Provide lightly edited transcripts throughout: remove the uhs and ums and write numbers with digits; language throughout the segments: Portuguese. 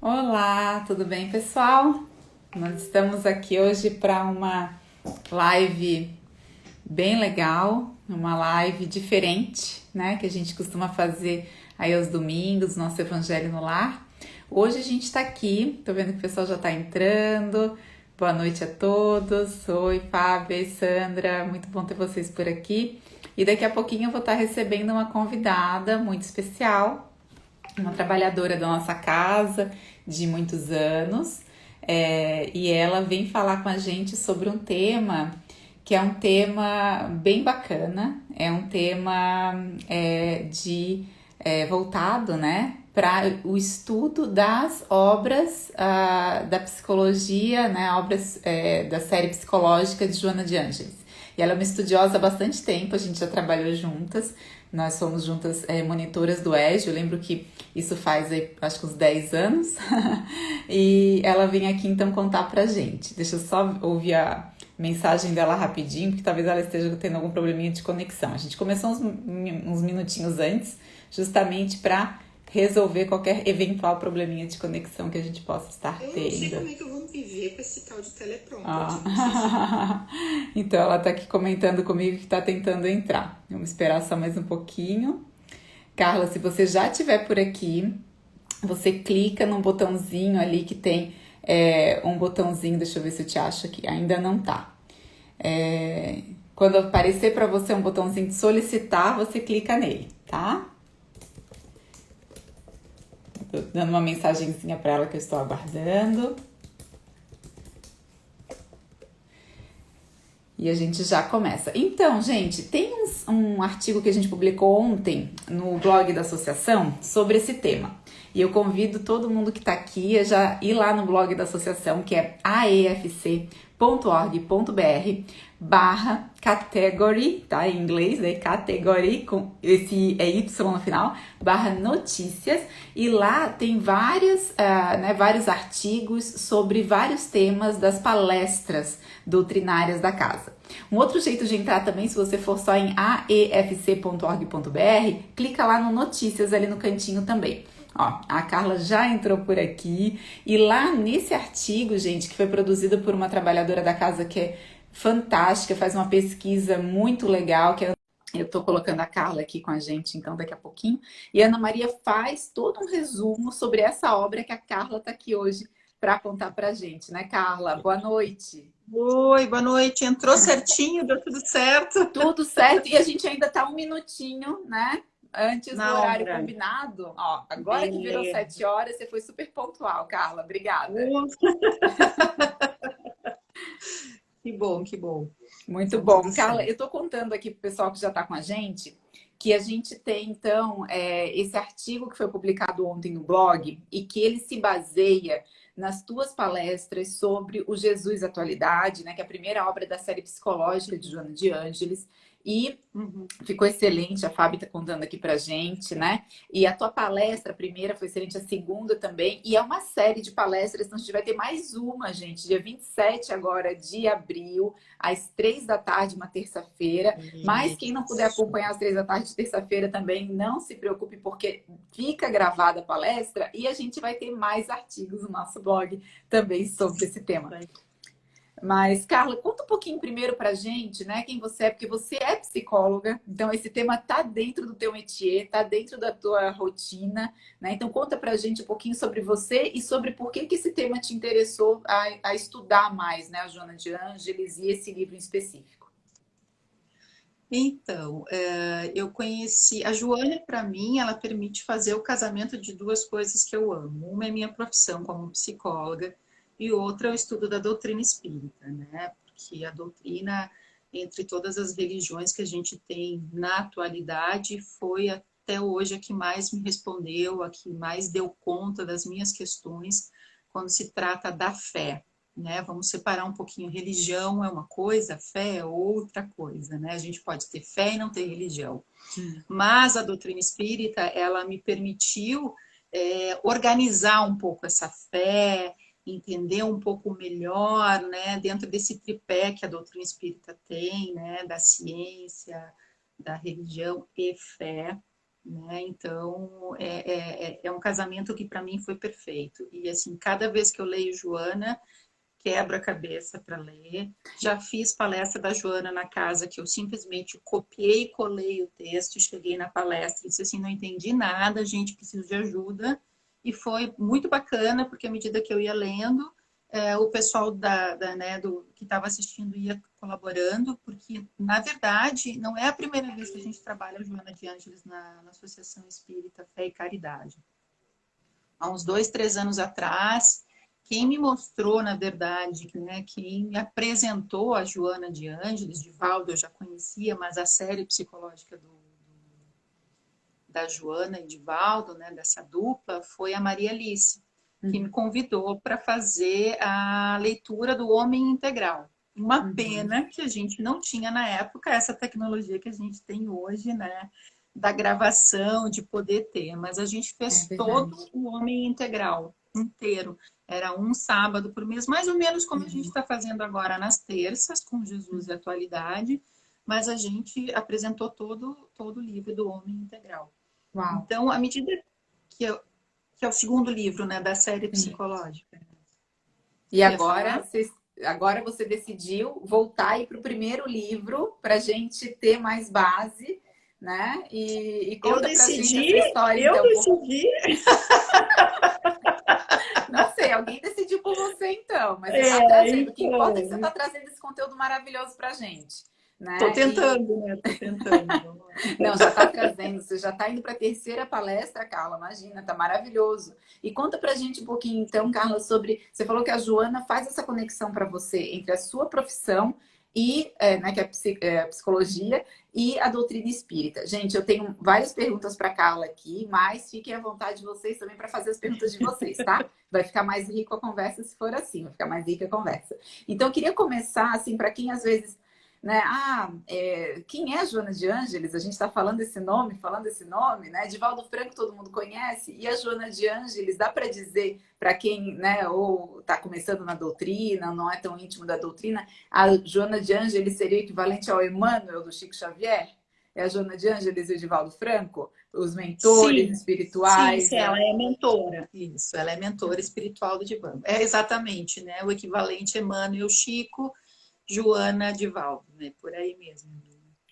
Olá, tudo bem, pessoal? Nós estamos aqui hoje para uma live bem legal, uma live diferente, né? Que a gente costuma fazer aí aos domingos, nosso Evangelho no Lar. Hoje a gente está aqui, tô vendo que o pessoal já está entrando. Boa noite a todos. Oi, Fábio e Sandra, muito bom ter vocês por aqui. E daqui a pouquinho eu vou estar recebendo uma convidada muito especial, uma trabalhadora da nossa casa de muitos anos, e ela vem falar com a gente sobre um tema que é um tema bem bacana, é um tema voltado, né, para o estudo das obras da psicologia, né, obras da série psicológica de Joana de Ângeles. E ela é uma estudiosa há bastante tempo, a gente já trabalhou juntas, nós fomos juntas monitoras do EJA, eu lembro que isso faz, acho que uns 10 anos, e ela vem aqui então contar pra gente. Deixa eu só ouvir a mensagem dela rapidinho, porque talvez ela esteja tendo algum probleminha de conexão. A gente começou uns minutinhos antes, justamente para resolver qualquer eventual probleminha de conexão que a gente possa estar Eu não sei tendo. como é que eu vou viver com esse tal de teleprompter, não sei se... Ah. Então ela tá aqui comentando comigo que tá tentando entrar. Vamos esperar só mais um pouquinho. Carla, se você já estiver por aqui, você clica no botãozinho ali que tem um botãozinho, deixa eu ver se eu te acho aqui, ainda não tá. Quando aparecer para você um botãozinho de solicitar, você clica nele, tá? Tô dando uma mensagenzinha para ela que eu estou aguardando. E a gente já começa. Então, gente, tem um artigo que a gente publicou ontem no blog da associação sobre esse tema. E eu convido todo mundo que está aqui a já ir lá no blog da associação, que é aefc.org.br/category, tá? Em inglês, né? Category, com esse Y no final, /notícias. E lá tem vários artigos sobre vários temas das palestras doutrinárias da casa. Um outro jeito de entrar também, se você for só em aefc.org.br, clica lá no Notícias ali no cantinho também. Ó, a Carla já entrou por aqui e lá nesse artigo, gente, que foi produzido por uma trabalhadora da casa que é fantástica, faz uma pesquisa muito legal, que eu tô colocando a Carla aqui com a gente, então, daqui a pouquinho. E a Ana Maria faz todo um resumo sobre essa obra que a Carla tá aqui hoje para contar pra gente, né, Carla? Boa noite. Oi, boa noite. Entrou certinho, deu tudo certo? Tudo certo, e a gente ainda tá um minutinho, né? Antes do Na horário hora. combinado. Ó, agora que virou Beleza. 7 horas, você foi super pontual, Carla. Obrigada. Que bom, que bom. Muito Então, bom. tudo Carla, certo. eu tô contando aqui pro pessoal que já tá com a gente que a gente tem, então, esse artigo que foi publicado ontem no blog e que ele se baseia nas tuas palestras sobre o Jesus Atualidade, né, que é a primeira obra da série psicológica de Joana de Ângeles. E Uhum. ficou excelente, a Fábio está contando aqui pra gente, né? E a tua palestra, a primeira, foi excelente, a segunda também. E é uma série de palestras, então a gente vai ter mais uma, gente, dia 27 agora de abril, às 3 da tarde, uma terça-feira. Mas quem não puder Isso. acompanhar às 3 da tarde de terça-feira também, não se preocupe, porque fica gravada a palestra e a gente vai ter mais artigos no nosso blog também sobre esse tema. Mas, Carla, conta um pouquinho primeiro pra gente, né, quem você é, porque você é psicóloga, então esse tema tá dentro do teu métier, tá dentro da tua rotina, né? Então conta pra gente um pouquinho sobre você e sobre por que esse tema te interessou a estudar mais, né, a Joana de Ângeles e esse livro em específico. Então, eu conheci a Joana, para mim, ela permite fazer o casamento de duas coisas que eu amo. Uma é minha profissão como psicóloga e outra é o estudo da doutrina espírita, né? Porque a doutrina, entre todas as religiões que a gente tem na atualidade, foi até hoje a que mais me respondeu, a que mais deu conta das minhas questões quando se trata da fé, né? Vamos separar um pouquinho. Religião é uma coisa, fé é outra coisa, né? A gente pode ter fé e não ter religião. Mas a doutrina espírita, ela me permitiu organizar um pouco essa fé, entender um pouco melhor, né? Dentro desse tripé que a doutrina espírita tem, né? Da ciência, da religião e fé. né? Então, é um casamento que para mim foi perfeito. E, assim, cada vez que eu leio Joana, quebra a cabeça para ler. Já fiz palestra da Joana na casa, que eu simplesmente copiei e colei o texto, cheguei na palestra e disse assim, não entendi nada, gente, preciso de ajuda. E foi muito bacana, porque à medida que eu ia lendo, o pessoal que estava assistindo ia colaborando, porque, na verdade, não é a primeira vez que a gente trabalha a Joana de Ângeles na Associação Espírita Fé e Caridade. Há uns 2, 3 anos atrás, quem me mostrou, na verdade, né, quem me apresentou a Joana de Ângeles, Divaldo eu já conhecia, mas a série psicológica da Joana e Divaldo, né, dessa dupla, foi a Maria Alice, que me convidou para fazer a leitura do Homem Integral. Uma pena que a gente não tinha na época essa tecnologia que a gente tem hoje, né? Da gravação, de poder ter, mas a gente É fez todo verdade. o Homem Integral, inteiro. Era um sábado por mês, mais ou menos como a gente está fazendo agora nas terças, com Jesus e Atualidade, mas a gente apresentou todo o livro do Homem Integral. Uau. Então, à medida que é o segundo livro, né, da série Sim. psicológica. E Você ia falar? agora você decidiu voltar para o primeiro livro para a gente ter mais base, né? E Eu conta para a gente decidi, essa história, eu então. decidi. Não sei, alguém decidiu por você, então, mas você está trazendo. O que importa é que você Então, está trazendo esse conteúdo maravilhoso para a gente. tô Né? tentando, né? Tô tentando. Vamos lá. Não, já está trazendo, você já está indo para a terceira palestra, Carla, imagina, tá maravilhoso. E conta para a gente um pouquinho, então, Carla, sobre. Você falou que a Joana faz essa conexão para você entre a sua profissão e, né, que é a psicologia e a doutrina espírita. Gente, eu tenho várias perguntas para Carla aqui, mas fiquem à vontade de vocês também para fazer as perguntas de vocês, tá? Vai ficar mais rico a conversa se for assim, vai ficar mais rica a conversa. Então, eu queria começar, assim, para quem às vezes né? Quem é a Joana de Ângeles? A gente está falando esse nome, né? Divaldo Franco todo mundo conhece, e a Joana de Ângeles, dá para dizer para quem, né, ou está começando na doutrina, não é tão íntimo da doutrina, a Joana de Ângeles seria equivalente ao Emmanuel do Chico Xavier? É a Joana de Ângeles e o Divaldo Franco? Os mentores Sim, sim, espirituais? sim, ela é mentora. Isso, ela é mentora espiritual do Divaldo. É exatamente, né? O equivalente Emmanuel Chico, Joana Divaldo, né? Por aí mesmo.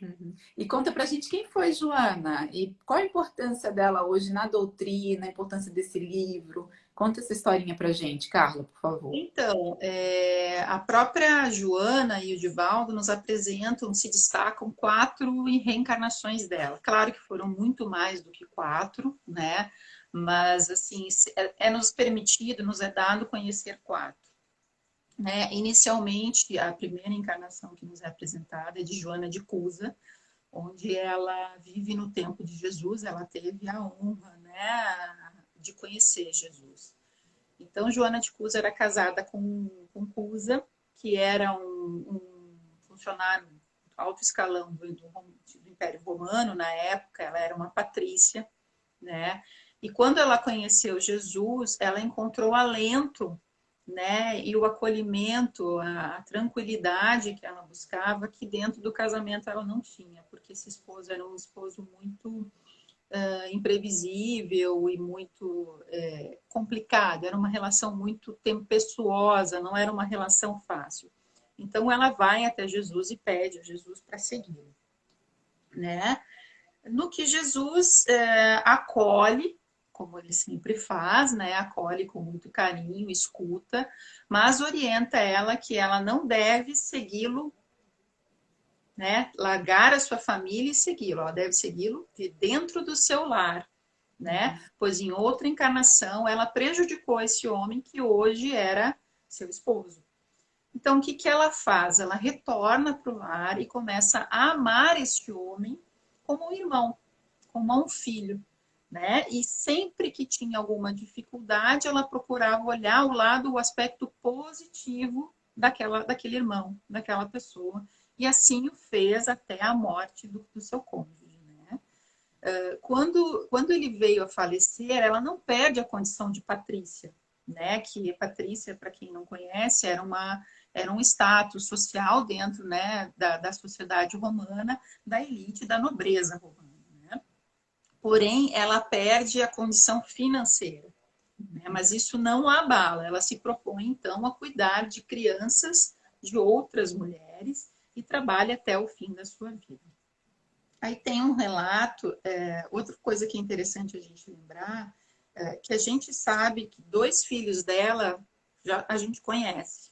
Uhum. E conta pra gente quem foi Joana e qual a importância dela hoje na doutrina, a importância desse livro. Conta essa historinha pra gente, Carla, por favor. Então, a própria Joana e o Divaldo nos apresentam, se destacam 4 reencarnações dela. Claro que foram muito mais do que 4, né? Mas, assim, é nos permitido, nos é dado conhecer 4. Né? Inicialmente, a primeira encarnação que nos é apresentada é de Joana de Cusa, onde ela vive no tempo de Jesus, ela teve a honra, né, de conhecer Jesus. Então, Joana de Cusa era casada com Cusa, que era um funcionário alto escalão do Império Romano na época, ela era uma patrícia, né? E quando ela conheceu Jesus, ela encontrou alento, né? E o acolhimento, a tranquilidade que ela buscava, que dentro do casamento ela não tinha, porque esse esposo era um esposo muito imprevisível e muito complicado, era uma relação muito tempestuosa, não era uma relação fácil. Então ela vai até Jesus e pede a Jesus para segui-lo, né? No que Jesus acolhe, como ele sempre faz, né? Acolhe com muito carinho, escuta, mas orienta ela que ela não deve segui-lo, né? Largar a sua família e segui-lo. Ela deve segui-lo de dentro do seu lar, né? Pois em outra encarnação ela prejudicou esse homem que hoje era seu esposo. Então, o que, que ela faz? Ela retorna para o lar e começa a amar este homem como um irmão, como um filho, né? E sempre que tinha alguma dificuldade, ela procurava olhar o lado, o aspecto positivo daquele irmão, daquela pessoa. E assim o fez até a morte do seu cônjuge, né? Quando ele veio a falecer, ela não perde a condição de patrícia, né? Que Patrícia, para quem não conhece, era um status social dentro, né, da sociedade romana, da elite, da nobreza romana, né? porém ela perde a condição financeira, né? Mas isso não a abala, ela se propõe então a cuidar de crianças de outras mulheres e trabalha até o fim da sua vida. Aí tem um relato, outra coisa que é interessante a gente lembrar, que a gente sabe que dois filhos dela já a gente conhece.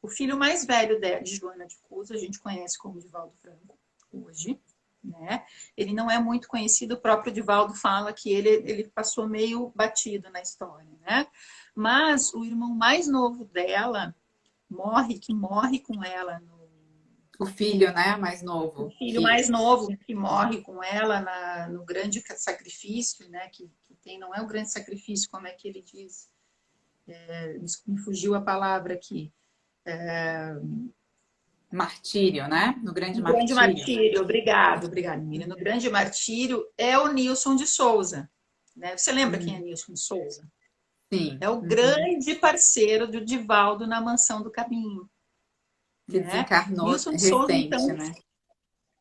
O filho mais velho de Joana de Cusa a gente conhece como Divaldo Franco, hoje, né? Ele não é muito conhecido, o próprio Divaldo fala que ele passou meio batido na história, né? Mas o irmão mais novo dela que morre com ela O filho, né, mais o novo, filho que mais novo que morre com ela no grande sacrifício, né? Que tem, não é o grande sacrifício, como é que ele diz? Me fugiu a palavra aqui. martírio, né? No grande No grande martírio. martírio, obrigado, menina. No grande martírio é o Nilson de Souza, né? Você lembra quem é Nilson de Souza? Sim. É o Uhum. grande parceiro do Divaldo na Mansão do Caminho, Que né? desencarnou Nilson de Souza, recente, então, né?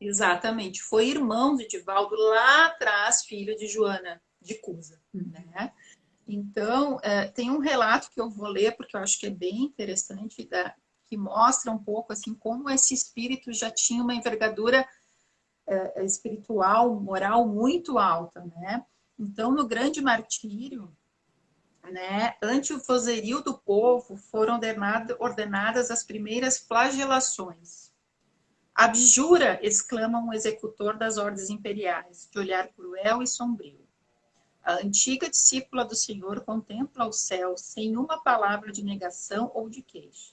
exatamente, foi irmão de Divaldo lá atrás, filho de Joana de Cusa, né? Então, tem um relato que eu vou ler, porque eu acho que é bem interessante, que mostra um pouco assim como esse espírito já tinha uma envergadura espiritual, moral muito alta, né? Então, no grande martírio, né, ante o vozerio do povo, foram ordenadas as primeiras flagelações. Abjura, exclama um executor das ordens imperiais, de olhar cruel e sombrio. A antiga discípula do Senhor contempla o céu sem uma palavra de negação ou de queixa.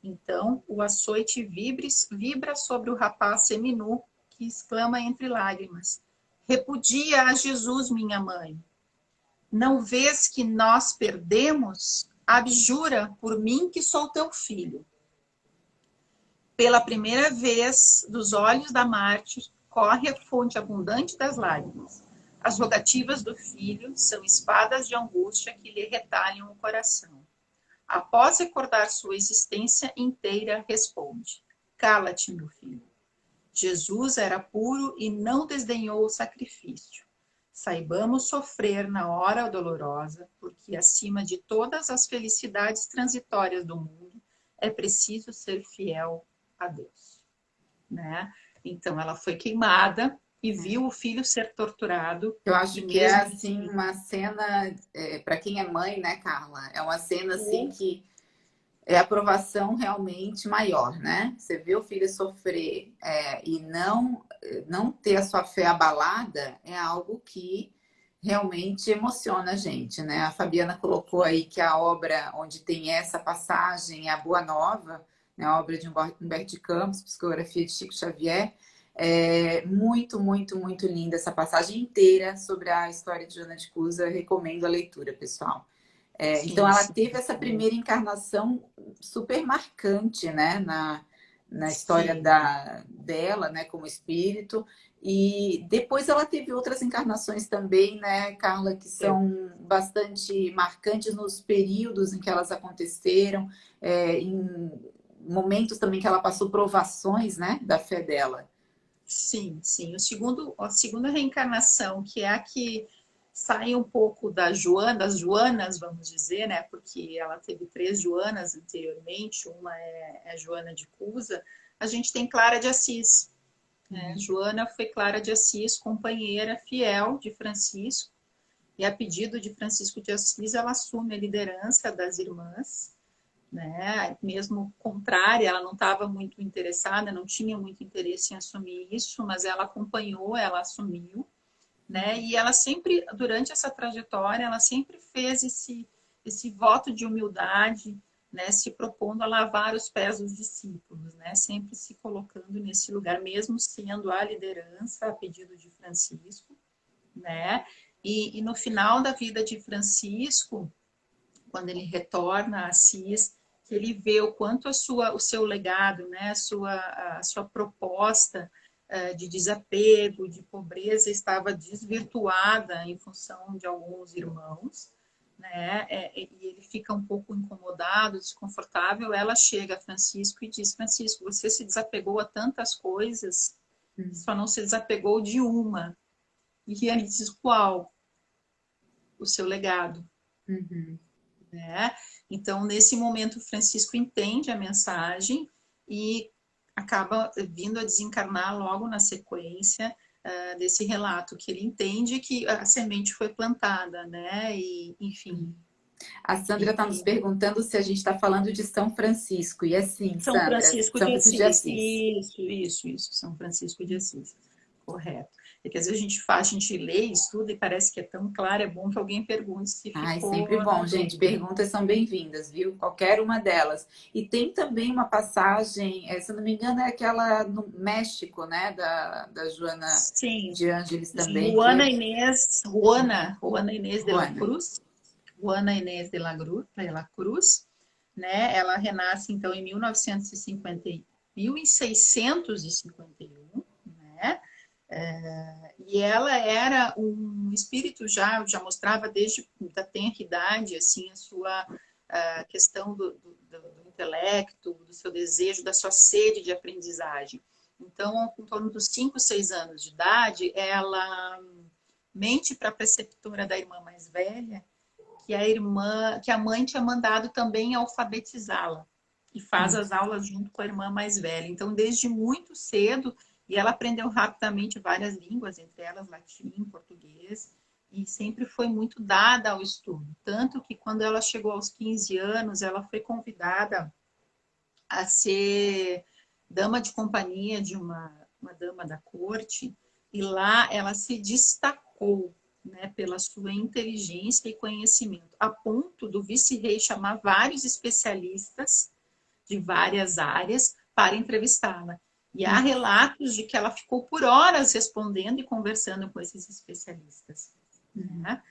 Então, o açoite vibra sobre o rapaz seminu, que exclama entre lágrimas: Repudia a Jesus, minha mãe. Não vês que nós perdemos? Abjura por mim que sou teu filho. Pela primeira vez, dos olhos da mártir, corre a fonte abundante das lágrimas. As rogativas do filho são espadas de angústia que lhe retalham o coração. Após recordar sua existência inteira, responde: Cala-te, meu filho. Jesus era puro e não desdenhou o sacrifício. Saibamos sofrer na hora dolorosa, porque acima de todas as felicidades transitórias do mundo, é preciso ser fiel a Deus, né? Então ela foi queimada e viu o filho ser torturado Eu e acho que é mesmo assim uma cena, para quem é mãe, né, Carla? É uma cena assim que é a aprovação realmente maior, né? Você vê o filho sofrer e não ter a sua fé abalada é algo que realmente emociona a gente, né? A Fabiana colocou aí que a obra onde tem essa passagem é a Boa Nova, né? A obra de Humberto de Campos, psicografia de Chico Xavier. É muito, muito, muito linda essa passagem inteira sobre a história de Joana de Cusa. Recomendo a leitura, pessoal. Então, sim, ela sim, teve essa primeira encarnação super marcante, né, na história sim, dela, né, como espírito. E depois ela teve outras encarnações também, né, Carla, que são bastante marcantes nos períodos em que elas aconteceram, em momentos também que ela passou provações, né, da fé dela. sim, sim. A segunda reencarnação, que é a que sai um pouco das Joanas, vamos dizer, né? Porque ela teve três Joanas anteriormente, uma é a Joana de Cusa. A gente tem Clara de Assis, né? Joana foi Clara de Assis, companheira fiel de Francisco, e a pedido de Francisco de Assis, ela assume a liderança das irmãs, né? Mesmo contrária, ela não estava muito interessada, não tinha muito interesse em assumir isso, mas ela acompanhou, ela assumiu, né? E ela sempre, durante essa trajetória, ela sempre fez esse voto de humildade, né? Se propondo a lavar os pés dos discípulos, né? Sempre se colocando nesse lugar, mesmo sendo a liderança a pedido de Francisco, né? E no final da vida de Francisco, quando ele retorna a Assis, que ele vê o quanto o seu legado, né, a sua proposta de desapego, de pobreza estava desvirtuada em função de alguns irmãos, né, e ele fica um pouco incomodado, desconfortável. Ela chega a Francisco e diz: Francisco, você se desapegou a tantas coisas, só não se desapegou de uma, E ele diz qual o seu legado, Uhum. né? Então, nesse momento, Francisco entende a mensagem e acaba vindo a desencarnar logo na sequência desse relato, que ele entende que a semente foi plantada, né? E, enfim. A Sandra está nos E perguntando se a gente está falando de São Francisco. E é sim, São Sandra, Francisco São de Francisco de Assis. Assis. Isso, São Francisco de Assis. Correto. É que às vezes a gente lê, estuda e parece que é tão claro, é bom que alguém pergunte se Ai, ficou sempre na bom, gente. dúvida. Perguntas são bem-vindas, viu? Qualquer uma delas. E tem também uma passagem, se eu não me engano, é aquela no México, né? Da Joana Sim, de Ângeles também, Juana que Inês, Juana Inês de la Juana. Cruz, Juana Inês de la Cruz, né? Ela renasce então em 1651, né? E ela era um espírito já mostrava desde da tenra idade assim a sua questão do intelecto, do seu desejo, da sua sede de aprendizagem. Então, em torno dos 5, 6 anos de idade, ela mente para a preceptora da irmã mais velha que a mãe tinha mandado também alfabetizá-la e faz as aulas junto com a irmã mais velha. Então, desde muito cedo, e ela aprendeu rapidamente várias línguas, entre elas latim, português, e sempre foi muito dada ao estudo. Tanto que quando ela chegou aos 15 anos, ela foi convidada a ser dama de companhia de uma dama da corte, e lá ela se destacou, né, pela sua inteligência e conhecimento, a ponto do vice-rei chamar vários especialistas de várias áreas para entrevistá-la. E há relatos de que ela ficou por horas respondendo e conversando com esses especialistas. Né?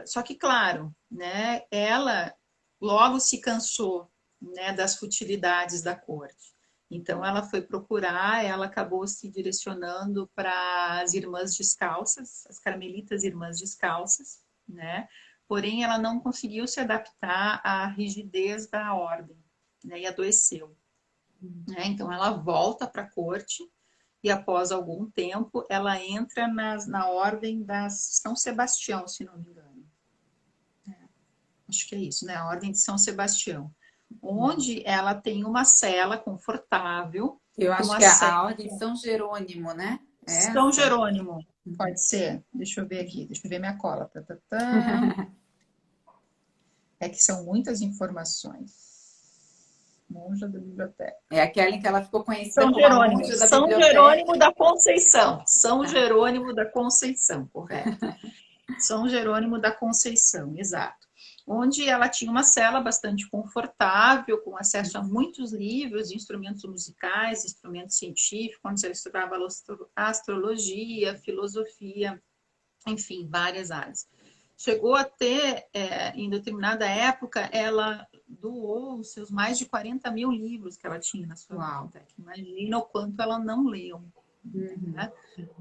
Só que, claro, né, ela logo se cansou, né, das futilidades da corte. Então, ela foi procurar, ela acabou se direcionando para as irmãs descalças, as carmelitas irmãs descalças, né? Porém, ela não conseguiu se adaptar à rigidez da ordem, né, e adoeceu. Né? Então, ela volta para a corte e, após algum tempo, ela entra na ordem da São Sebastião, se não me engano. Acho que é isso, né? A Ordem de São Sebastião, onde ela tem uma cela confortável, Eu com acho que é acesso. a Ordem de São Jerônimo, né? É São essa? Jerônimo, pode ser. Deixa eu ver aqui, deixa eu ver minha cola. Tá, tá, tá. É que são muitas informações. Monja da biblioteca. É aquela em que ela ficou conhecida como a monja da São biblioteca. Jerônimo da Conceição. São Tá. Jerônimo da Conceição, correto. São Jerônimo da Conceição, exato. Onde ela tinha uma cela bastante confortável, com acesso a muitos livros, instrumentos musicais, instrumentos científicos, onde ela estudava astrologia, filosofia, enfim, várias áreas. Chegou a ter, em determinada época, ela doou os seus mais de 40 mil livros que ela tinha na sua biblioteca. Imagina o quanto ela não leu. Né?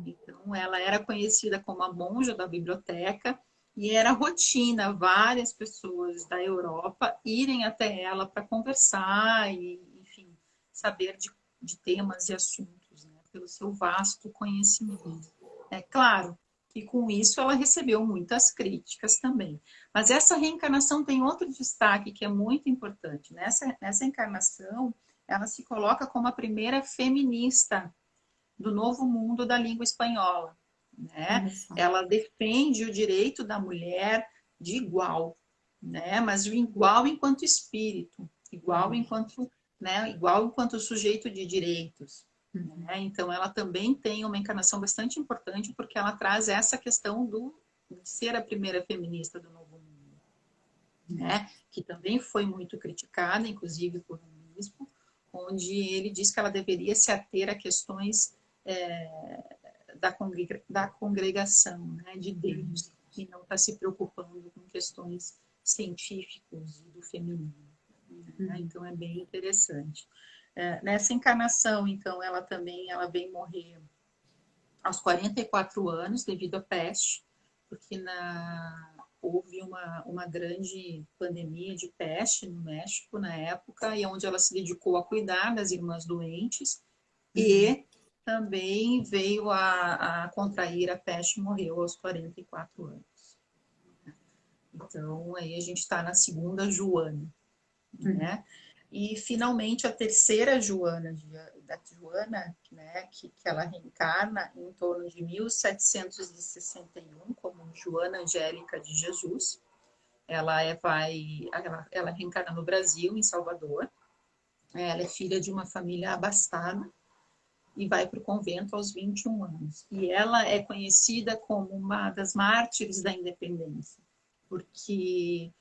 Então, ela era conhecida como a monja da biblioteca e era rotina várias pessoas da Europa irem até ela para conversar e, enfim, saber de temas e assuntos, né? Pelo seu vasto conhecimento. É claro que com isso ela recebeu muitas críticas também. Mas essa reencarnação tem outro destaque que é muito importante. Nessa encarnação, ela se coloca como a primeira feminista do novo mundo da língua espanhola. Né? Ela defende o direito da mulher de igual, né? Mas de igual enquanto espírito, igual enquanto sujeito de direitos. Né? Então, ela também tem uma encarnação bastante importante porque ela traz essa questão de ser a primeira feminista do novo mundo, né? Que também foi muito criticada, inclusive por um bispo, onde ele diz que ela deveria se ater a questões da congregação, né, de Deus, e não está se preocupando com questões científicas e do feminino. Né? Então é bem interessante. Nessa encarnação, então, ela vem morrer aos 44 anos devido à peste, porque houve uma grande pandemia de peste no México na época, e onde ela se dedicou a cuidar das irmãs doentes e também veio a contrair a peste e morreu aos 44 anos. Então, aí a gente está na segunda Joana, né? E, finalmente, a terceira Joana, da Joana, né, que ela reencarna em torno de 1761, como Joana Angélica de Jesus. Ela reencarna no Brasil, em Salvador. Ela é filha de uma família abastada e vai para o convento aos 21 anos. E ela é conhecida como uma das mártires da independência, porque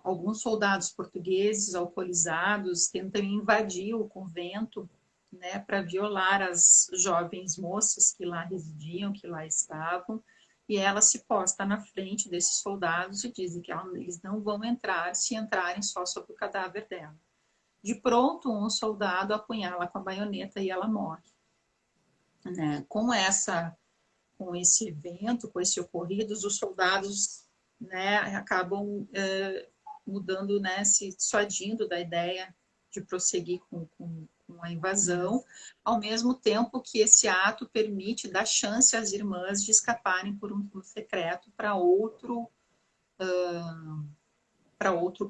alguns soldados portugueses alcoolizados tentam invadir o convento, né, para violar as jovens moças que lá residiam, que lá estavam, e ela se posta na frente desses soldados e dizem que eles não vão entrar se entrarem só sobre o cadáver dela. De pronto, um soldado apunhala com a baioneta e ela morre. Né? Com esse evento, com esse ocorrido, os soldados, né, acabam mudando, né, se dissuadindo da ideia de prosseguir com a invasão, ao mesmo tempo que esse ato permite dar chance às irmãs de escaparem por um secreto para outro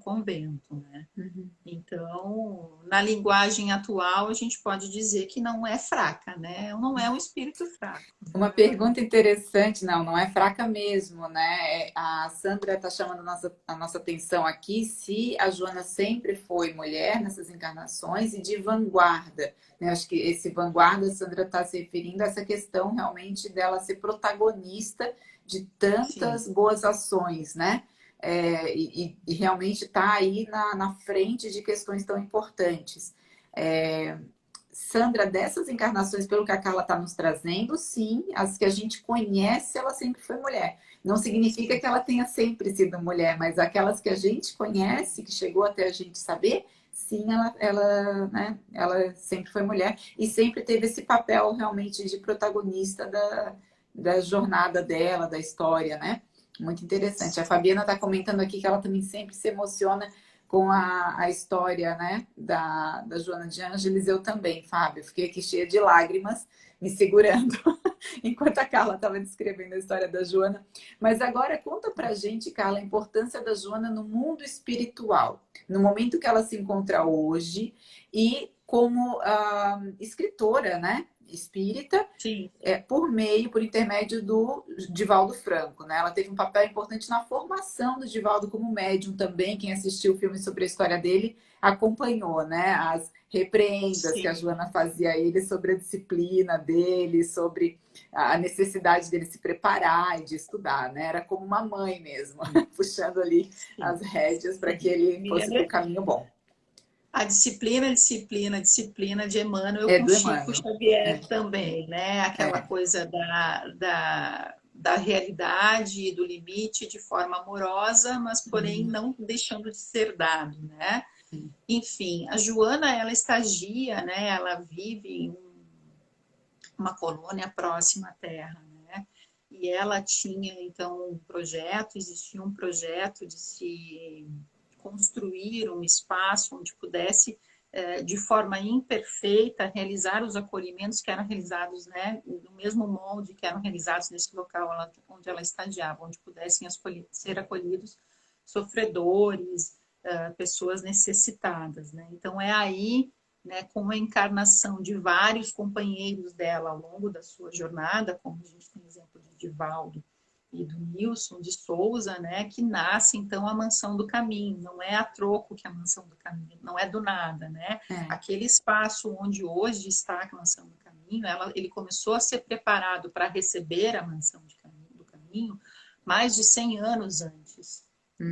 convento, né? Então, na linguagem atual, a gente pode dizer que não é fraca, né? Não é um espírito fraco. Uma pergunta interessante, não é fraca mesmo, né? A Sandra está chamando a nossa atenção aqui se a Joana sempre foi mulher nessas encarnações e de vanguarda, né? Acho que esse vanguarda, a Sandra está se referindo a essa questão realmente dela ser protagonista de tantas Sim. boas ações, né? E realmente está aí na frente de questões tão importantes. Sandra, dessas encarnações, pelo que a Carla está nos trazendo, sim, as que a gente conhece, ela sempre foi mulher. Não significa que ela tenha sempre sido mulher, mas aquelas que a gente conhece, que chegou até a gente saber, sim, né, ela sempre foi mulher e sempre teve esse papel realmente de protagonista da jornada dela, da história, né? Muito interessante. A Fabiana está comentando aqui que ela também sempre se emociona com a história, né, da Joana de Ângeles. Eu também, Fábio. Fiquei aqui cheia de lágrimas, me segurando, enquanto a Carla estava descrevendo a história da Joana. Mas agora conta pra gente, Carla, a importância da Joana no mundo espiritual, no momento que ela se encontra hoje e como escritora, né? Espírita, Sim. por intermédio do Divaldo Franco, né? Ela teve um papel importante na formação do Divaldo como médium também. Quem assistiu o filme sobre a história dele acompanhou, né? As repreendas que a Sim. Joana fazia a ele sobre a disciplina dele, sobre a necessidade dele se preparar e de estudar, né? Era como uma mãe mesmo, puxando ali Sim. as rédeas para que Sim. ele Me fosse para o lembra caminho bom. a disciplina de Emmanuel É com do Chico Emmanuel. Xavier É, também, né? Aquela coisa da realidade e do limite de forma amorosa, mas porém não deixando de ser dado, né? Enfim, a Joana, ela estagia, né? Ela vive em uma colônia próxima à Terra, né? E ela tinha, então, existia um projeto de se construir um espaço onde pudesse, de forma imperfeita, realizar os acolhimentos que eram realizados, né, no mesmo molde que eram realizados nesse local onde ela estagiava, onde pudessem ser acolhidos sofredores, pessoas necessitadas, né? Então, é aí, né, com a encarnação de vários companheiros dela ao longo da sua jornada, como a gente tem exemplo de Divaldo e do Nilson de Souza, né, que nasce então a Mansão do Caminho. Não é a troco que a Mansão do Caminho, não é do nada, né? Aquele espaço onde hoje está a Mansão do Caminho, ele começou a ser preparado para receber a Mansão do Caminho mais de 100 anos antes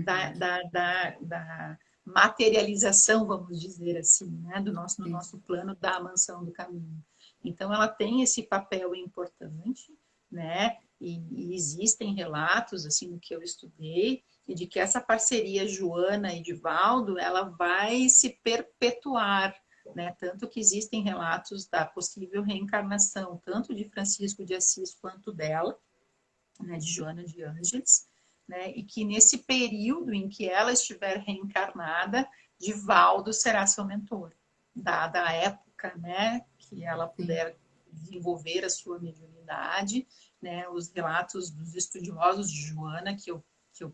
da materialização, vamos dizer assim, né, do nosso plano da Mansão do Caminho. Então, ela tem esse papel importante, né? E existem relatos, assim, no que eu estudei, de que essa parceria Joana e Divaldo, ela vai se perpetuar, né? Tanto que existem relatos da possível reencarnação, tanto de Francisco de Assis quanto dela, né, de Joana de Ângeles, né? E que nesse período em que ela estiver reencarnada, Divaldo será seu mentor, dada a época, né, que ela puder desenvolver a sua mediunidade, né? Os relatos dos estudiosos de Joana que eu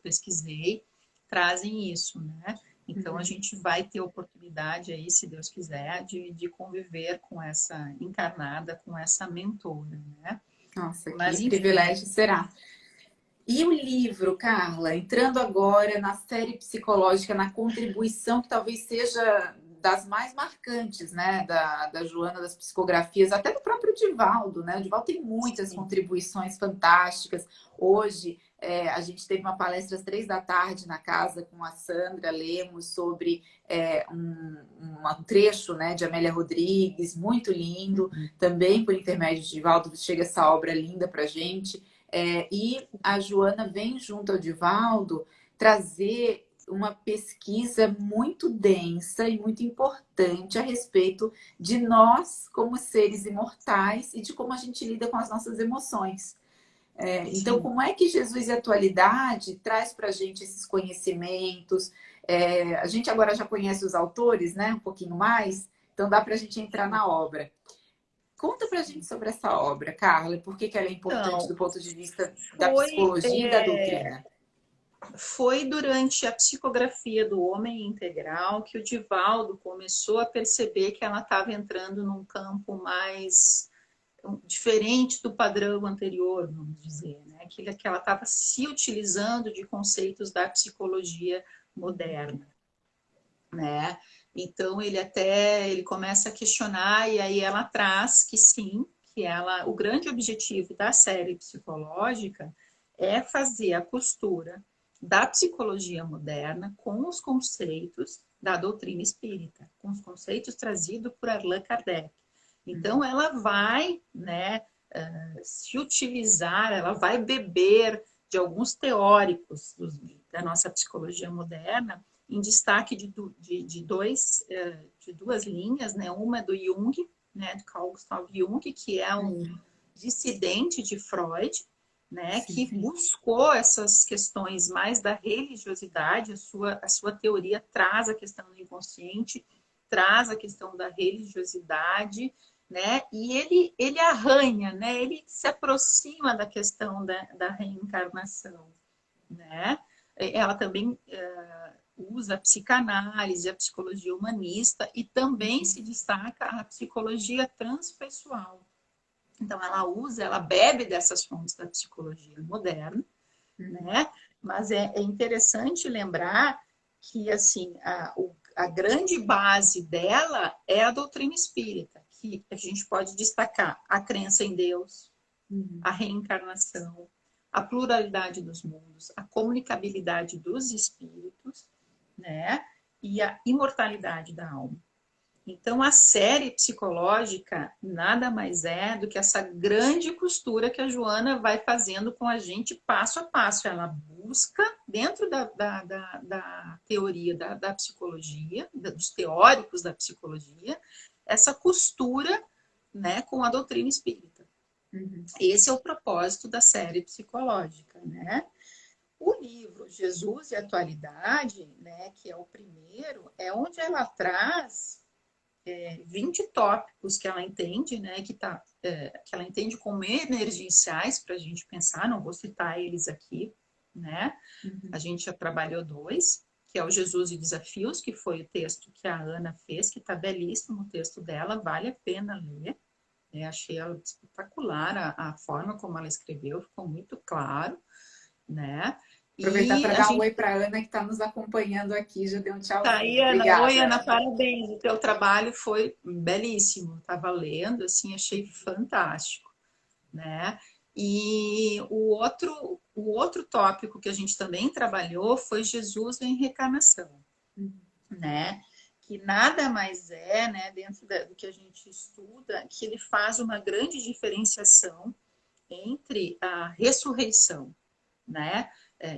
pesquisei trazem isso, né? Então, a gente vai ter oportunidade aí, se Deus quiser, de conviver com essa encarnada, com essa mentora, né? Nossa, que Mas, enfim, privilégio será. E o livro, Carla, entrando agora na série psicológica, na contribuição que talvez seja das mais marcantes, né, da Joana, das psicografias, até do próprio Divaldo, né? O Divaldo tem muitas sim, contribuições fantásticas. Hoje, a gente teve uma palestra às 3 da tarde na casa com a Sandra Lemos sobre um trecho, né, de Amélia Rodrigues, muito lindo, também por intermédio de Divaldo, chega essa obra linda para gente. E a Joana vem junto ao Divaldo trazer uma pesquisa muito densa e muito importante a respeito de nós como seres imortais e de como a gente lida com as nossas emoções. Então, sim. como é que Jesus e a atualidade traz para a gente esses conhecimentos? A gente agora já conhece os autores, né? Um pouquinho mais, então dá para a gente entrar na obra. Conta pra gente sobre essa obra, Carla, e por que ela é importante Então, do ponto de vista da foi, psicologia e da doutrina. foi durante a psicografia do Homem Integral que o Divaldo começou a perceber que ela estava entrando num campo mais diferente do padrão anterior, vamos dizer, né? Que ela estava se utilizando de conceitos da psicologia moderna, né? Então ele começa a questionar e aí ela traz que sim, que o grande objetivo da série psicológica é fazer a costura da psicologia moderna com os conceitos da doutrina espírita, com os conceitos trazidos por Allan Kardec. Então ela vai, né, se utilizar, ela vai beber de alguns teóricos da nossa psicologia moderna, em destaque de duas linhas, né? Uma é do Jung, né, do Carl Gustav Jung, que é um dissidente de Freud, né, Sim. que buscou essas questões mais da religiosidade, a sua teoria traz a questão do inconsciente, traz a questão da religiosidade, né, e ele arranha, né, ele se aproxima da questão da reencarnação, né. Ela também usa a psicanálise, a psicologia humanista e também se destaca a psicologia transpessoal. Então, ela bebe dessas fontes da psicologia moderna, né? Mas é interessante lembrar que, assim, a grande base dela é a doutrina espírita, que a gente pode destacar a crença em Deus, a reencarnação, a pluralidade dos mundos, a comunicabilidade dos espíritos, né? E a imortalidade da alma. Então, a série psicológica nada mais é do que essa grande costura que a Joana vai fazendo com a gente passo a passo. Ela busca, dentro da teoria da psicologia, dos teóricos da psicologia, essa costura, né, com a doutrina espírita. Esse é o propósito da série psicológica, né? O livro Jesus e a Atualidade, né, que é o primeiro, é onde ela traz 20 tópicos que ela entende, né, que ela entende como emergenciais para a gente pensar, não vou citar eles aqui, né? A gente já trabalhou dois, que é o Jesus e Desafios, que foi o texto que a Ana fez, que está belíssimo o texto dela, vale a pena ler. Achei ela espetacular, a forma como ela escreveu, ficou muito claro, né? Aproveitar E para a dar um gente oi para a Ana, que está nos acompanhando aqui, já deu um tá aí, tchauzinho. Ana. Oi, Obrigada, Ana, Ana. parabéns. O teu trabalho foi belíssimo. Estava lendo, assim, achei fantástico, né? E o outro tópico que a gente também trabalhou foi Jesus em reencarnação, né? Que nada mais é, né, dentro do que a gente estuda, que ele faz uma grande diferenciação entre a ressurreição, né?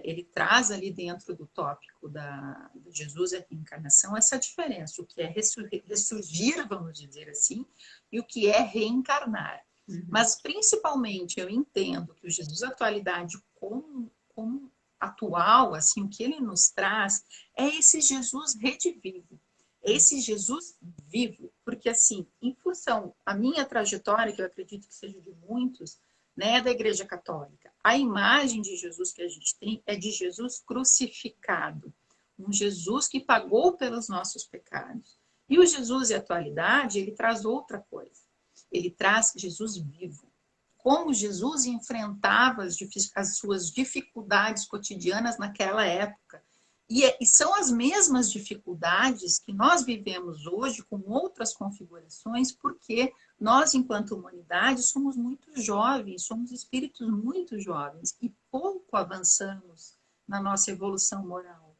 Ele traz ali dentro do tópico do Jesus e a reencarnação essa diferença, o que é ressurgir, vamos dizer assim, e o que é reencarnar. Mas, principalmente, eu entendo que o Jesus Atualidade, como atual, assim, o que ele nos traz é esse Jesus redivivo. Esse Jesus vivo, porque assim, em função, a minha trajetória, que eu acredito que seja de muitos, né, da Igreja Católica, a imagem de Jesus que a gente tem é de Jesus crucificado, um Jesus que pagou pelos nossos pecados. E o Jesus e a atualidade, ele traz outra coisa. Ele traz Jesus vivo. Como Jesus enfrentava as suas dificuldades cotidianas naquela época. E são as mesmas dificuldades que nós vivemos hoje com outras configurações, porque nós, enquanto humanidade, somos muito jovens, somos espíritos muito jovens e pouco avançamos na nossa evolução moral,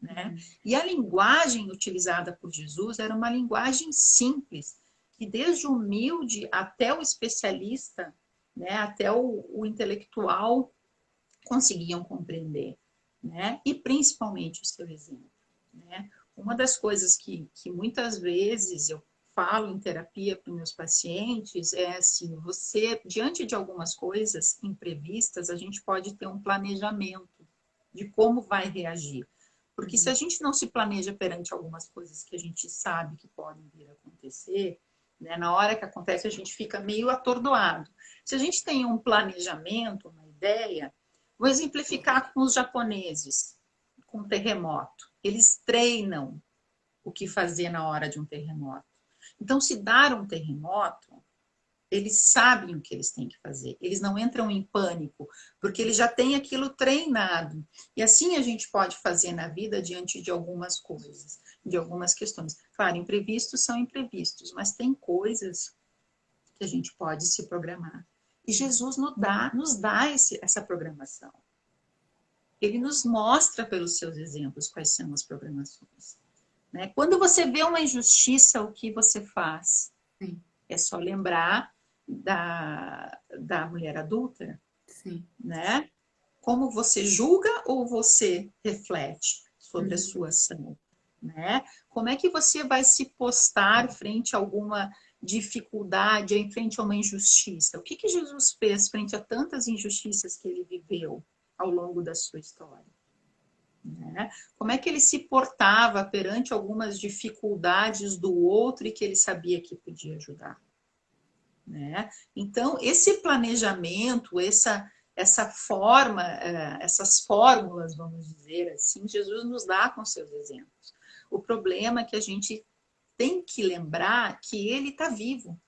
né? E a linguagem utilizada por Jesus era uma linguagem simples, que desde o humilde até o especialista, né, até o intelectual conseguiam compreender, né? E principalmente o seu exemplo, né? Uma das coisas que muitas vezes eu falo em terapia para os meus pacientes é assim, você, diante de algumas coisas imprevistas, a gente pode ter um planejamento de como vai reagir. Porque se a gente não se planeja perante algumas coisas que a gente sabe que podem vir a acontecer, né, na hora que acontece a gente fica meio atordoado. Se a gente tem um planejamento, uma ideia, vou exemplificar com os japoneses, com o terremoto. Eles treinam o que fazer na hora de um terremoto. Então, se dar um terremoto, eles sabem o que eles têm que fazer. Eles não entram em pânico, porque eles já têm aquilo treinado. E assim a gente pode fazer na vida diante de algumas coisas, de algumas questões. Claro, imprevistos são imprevistos, mas tem coisas que a gente pode se programar. E Jesus nos dá essa programação. Ele nos mostra pelos seus exemplos quais são as programações. Né? Quando você vê uma injustiça, o que você faz? Sim. É só lembrar da mulher adúltera. Sim. Né? Como você julga ou você reflete sobre a sua ação? Né? Como é que você vai se postar frente a alguma dificuldade, em frente a uma injustiça? O que Jesus fez frente a tantas injustiças que ele viveu ao longo da sua história? Né? Como é que ele se portava perante algumas dificuldades do outro e que ele sabia que podia ajudar? Né? Então, esse planejamento, essa forma, essas fórmulas, vamos dizer assim, Jesus nos dá com seus exemplos. O problema é que a gente tem que lembrar que ele está vivo.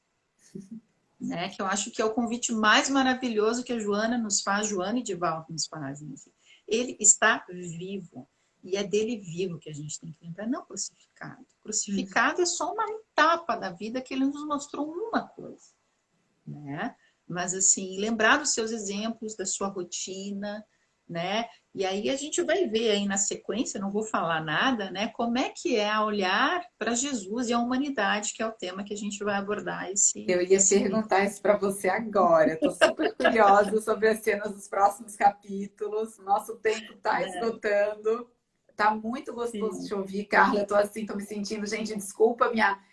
Né? Que eu acho que é o convite mais maravilhoso que a Joana nos faz, Joana e Divaldo nos fazem. Assim. Ele está vivo. E é dele vivo que a gente tem que lembrar, não crucificado. Crucificado é só uma etapa da vida que ele nos mostrou uma coisa. Né? Mas assim, lembrar dos seus exemplos, da sua rotina, né? E aí a gente vai ver aí na sequência, não vou falar nada, né? Como é que é olhar para Jesus e a humanidade, que é o tema que a gente vai abordar Eu ia perguntar isso para você agora. Estou super curiosa sobre as cenas dos próximos capítulos. Nosso tempo está esgotando. Tá muito gostoso de te ouvir, Carla. Eu tô assim, tô me sentindo, gente, desculpa,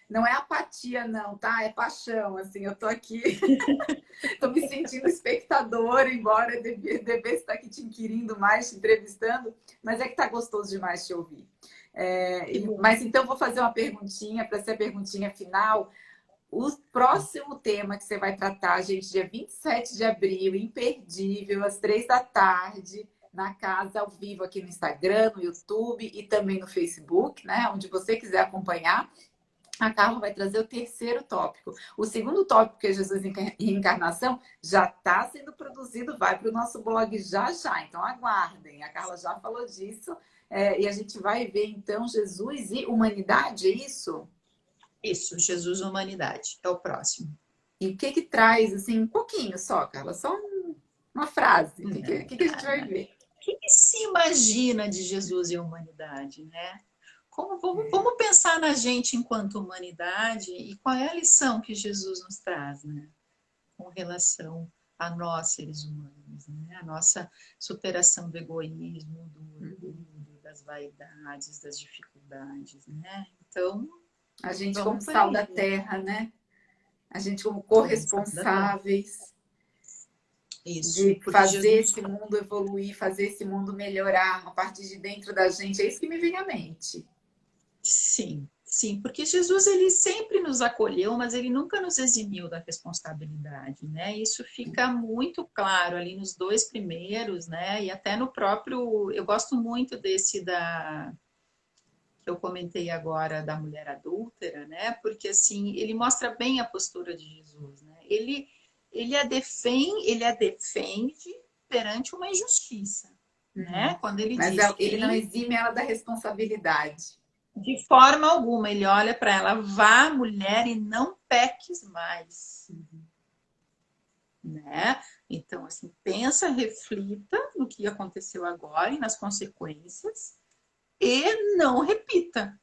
não é apatia não, tá? É paixão, assim, eu tô aqui, tô me sentindo espectadora, embora devesse estar aqui te inquirindo mais, te entrevistando, mas é que tá gostoso demais te ouvir. Mas então vou fazer uma perguntinha, para ser a perguntinha final. O próximo tema que você vai tratar, gente, dia 27 de abril, imperdível, às 3 da tarde, na casa ao vivo aqui no Instagram, no YouTube e também no Facebook, né? Onde você quiser acompanhar. A Carla vai trazer o terceiro tópico. O segundo tópico, que é Jesus e Reencarnação, já está sendo produzido, vai para o nosso blog já já. Então aguardem. A Carla já falou disso. E a gente vai ver, então, Jesus e humanidade, é isso? Isso, Jesus e humanidade. É o próximo. E o que traz, assim, um pouquinho só, Carla? Só uma frase. O que a gente vai ver? O que se imagina de Jesus e a humanidade, né? Vamos pensar na gente enquanto humanidade e qual é a lição que Jesus nos traz, né? Com relação a nós, seres humanos, né? A nossa superação do egoísmo, do orgulho, das vaidades, das dificuldades, né? Então, a gente como sal da terra, né? A gente como corresponsáveis de fazer Jesus... esse mundo evoluir, fazer esse mundo melhorar a partir de dentro da gente. É isso que me vem à mente. Sim, Sim, porque Jesus ele sempre nos acolheu, mas ele nunca nos eximiu da responsabilidade, né? Isso fica muito claro ali nos dois primeiros, né? E até no próprio, eu gosto muito desse da que eu comentei agora da mulher adúltera, né? Porque assim, ele mostra bem a postura de Jesus, né? Ele a defende perante uma injustiça, né? Uhum. Quando ele Mas diz ele não quem exime ela da responsabilidade. de forma alguma, ele olha para ela, vá, mulher, e não peques mais, né? Então, assim, pensa, reflita no que aconteceu agora e nas consequências e não repita.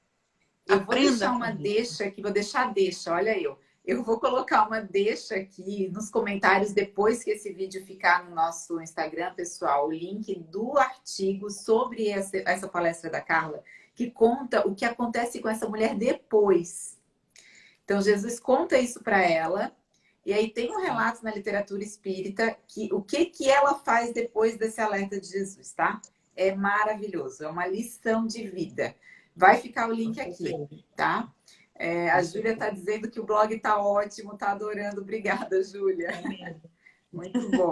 Eu vou Aprenda deixar com uma isso. deixa aqui, vou deixar a deixa, olha eu. Eu vou colocar uma deixa aqui nos comentários depois que esse vídeo ficar no nosso Instagram, pessoal, o link do artigo sobre essa palestra da Carla, que conta o que acontece com essa mulher depois. Então, Jesus conta isso para ela, e aí tem um relato na literatura espírita que o que ela faz depois desse alerta de Jesus, tá? É maravilhoso, é uma lição de vida. Vai ficar o Com link aqui, certeza, tá? A com Júlia está certeza. dizendo que o blog está ótimo, tá adorando. Obrigada, Júlia. É mesmo. Muito bom.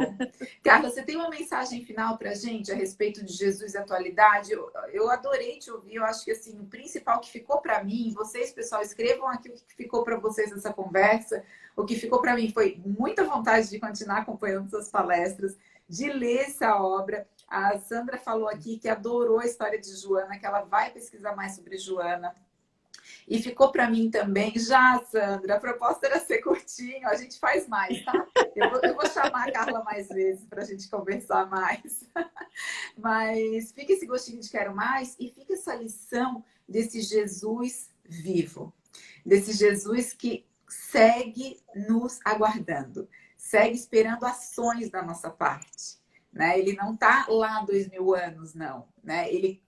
Carla, você tem uma mensagem final para a gente a respeito de Jesus e atualidade? Eu adorei te ouvir. Eu acho que assim, o principal que ficou para mim, vocês, pessoal, escrevam aqui o que ficou para vocês nessa conversa. O que ficou para mim foi muita vontade de continuar acompanhando suas palestras, de ler essa obra. A Sandra falou aqui que adorou a história de Joana, que ela vai pesquisar mais sobre Joana. E ficou para mim também, já, Sandra, a proposta era ser curtinho, a gente faz mais, tá? Eu vou chamar a Carla mais vezes para a gente conversar mais. Mas fica esse gostinho de quero mais e fica essa lição desse Jesus vivo, desse Jesus que segue nos aguardando, segue esperando ações da nossa parte. Né? Ele não está lá há 2000 anos, não. Né? Ele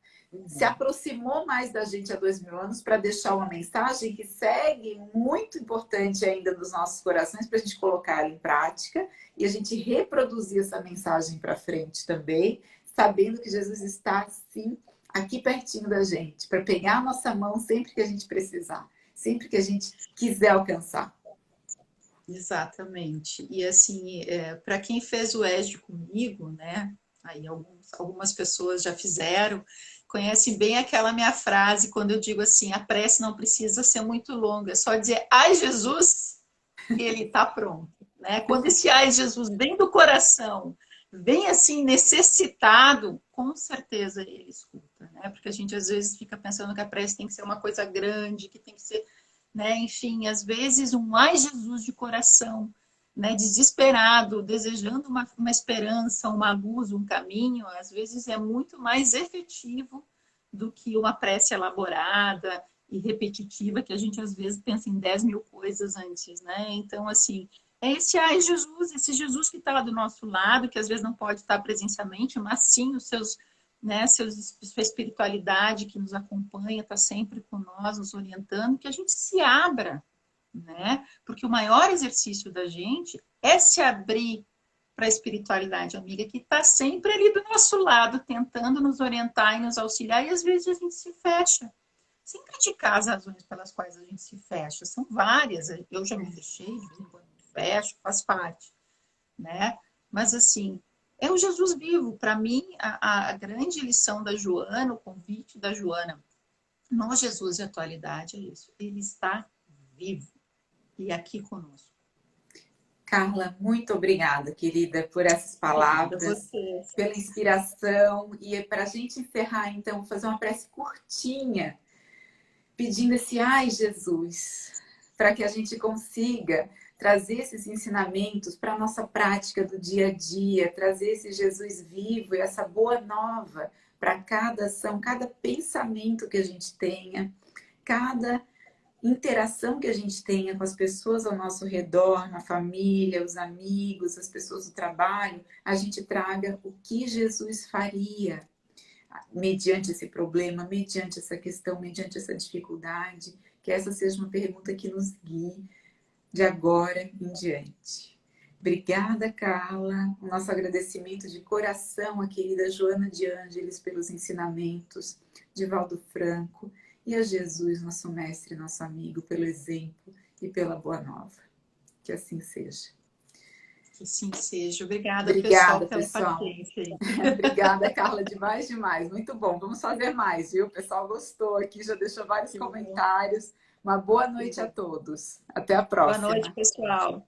se aproximou mais da gente há 2000 anos para deixar uma mensagem que segue muito importante ainda nos nossos corações para a gente colocar ela em prática e a gente reproduzir essa mensagem para frente também, sabendo que Jesus está, sim, aqui pertinho da gente, para pegar a nossa mão sempre que a gente precisar, sempre que a gente quiser alcançar. Exatamente. E assim, para quem fez o ESG comigo, né? Aí algumas pessoas já fizeram, conhecem bem aquela minha frase quando eu digo assim, a prece não precisa ser muito longa, é só dizer, ai Jesus, ele está pronto. Né? Quando esse ai Jesus vem do coração, vem assim necessitado, com certeza ele escuta, né? Porque a gente às vezes fica pensando que a prece tem que ser uma coisa grande, que tem que ser, né? Enfim, às vezes um ai Jesus de coração, né? Desesperado, desejando uma esperança, uma luz, um caminho, às vezes é muito mais efetivo do que uma prece elaborada e repetitiva, que a gente às vezes pensa em 10.000 coisas antes, né? Então, assim, é esse ai Jesus, esse Jesus que está do nosso lado, que às vezes não pode estar presencialmente, mas sim os seus, né, sua espiritualidade que nos acompanha, está sempre com nós, nos orientando, que a gente se abra, né? Porque o maior exercício da gente é se abrir para a espiritualidade amiga, que está sempre ali do nosso lado, tentando nos orientar e nos auxiliar, e às vezes a gente se fecha. Sem criticar as razões pelas quais a gente se fecha, são várias. Eu já me fechei, de vez em quando me fecho, faz parte, né? Mas assim, é o Jesus vivo. Para mim, a grande lição da Joana, o convite da Joana no Jesus de atualidade é isso. Ele está vivo e aqui conosco. Carla, muito obrigada, querida, por essas Obrigada a palavras, você. pela inspiração. E para a gente encerrar, então, fazer uma prece curtinha, pedindo esse ai, Jesus, para que a gente consiga trazer esses ensinamentos para a nossa prática do dia a dia, trazer esse Jesus vivo e essa boa nova para cada ação, cada pensamento que a gente tenha, cada interação que a gente tenha com as pessoas ao nosso redor, na família, os amigos, as pessoas do trabalho, a gente traga o que Jesus faria mediante esse problema, mediante essa questão, mediante essa dificuldade, que essa seja uma pergunta que nos guie de agora em diante. Obrigada, Carla. O nosso agradecimento de coração à querida Joana de Ângeles pelos ensinamentos, de Valdo Franco. e a Jesus, nosso mestre, nosso amigo, pelo exemplo e pela boa nova. Que assim seja. Que assim seja. Obrigada, Obrigada, pessoal, pela pessoal. paciência aí. Obrigada, Carla, demais, demais. Muito bom. Vamos fazer mais, viu? O pessoal gostou aqui, já deixou vários Que bom, comentários. Uma boa que noite a bom. todos. Até a Boa noite, próxima. pessoal.